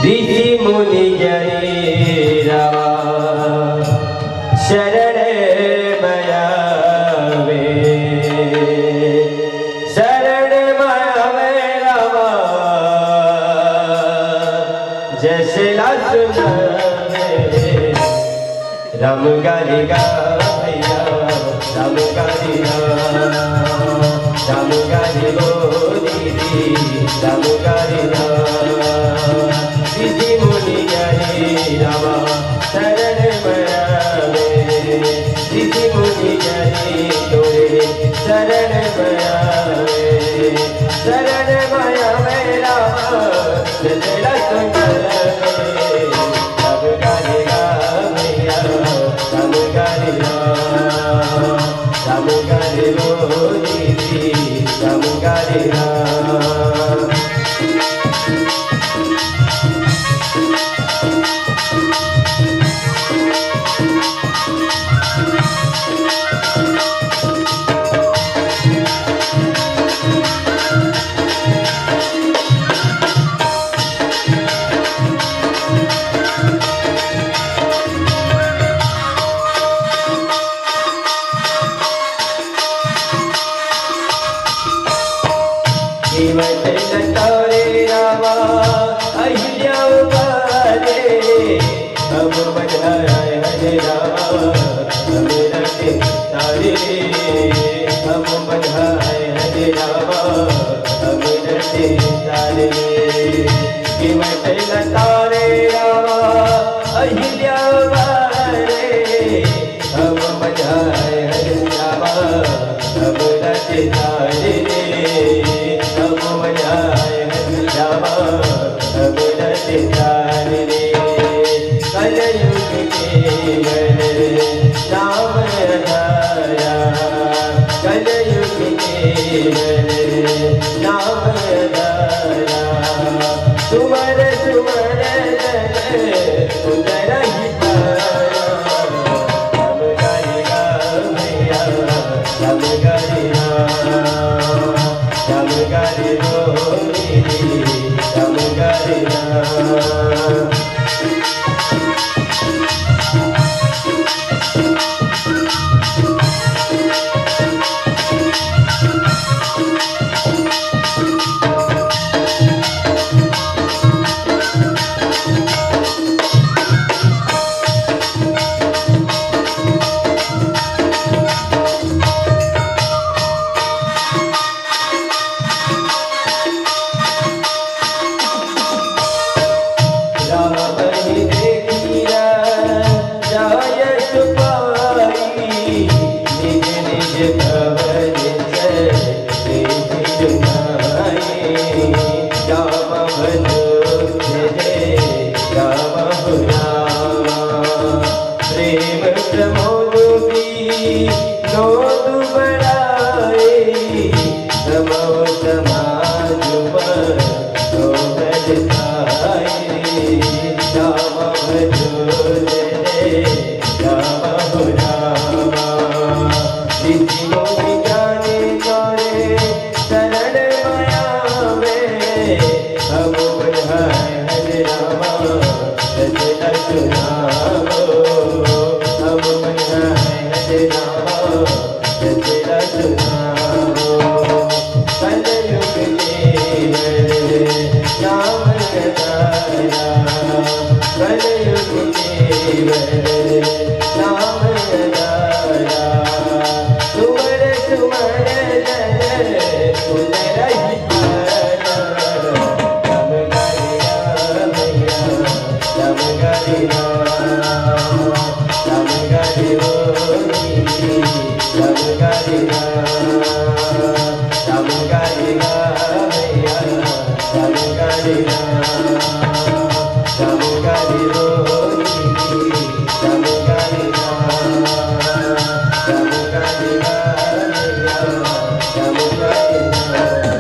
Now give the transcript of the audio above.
ऋषि मुनि जय रामा शरण मयावे शरण मयावे रामा जैसे राम गारी गा भैया राम गारी राम गारी गो दीदी राम गारी ऋषि मुनि जय रामा शरण मयावे ऋषि मुनि जय तोरे शरण मयावे शरण मयावे रामा जय सुंदर राम गारी गा भैया राम गारी गो दीदी राम गारी तोरे रामा अहिल्या बारे हम बधाए हरे रामा मेरा के तारे हम बधाए हरे रामा मेरा के तारे कि मैं तारे रामा अहिल्या बारे हम बधाए हरे रामा मेरा के तारे कलयुग के राम राया कलयुग के राम राया तुमर तुमर उदर ही पाया राम गारी गा भैया राम गारी राम गारी गो दीदी राम गारी Come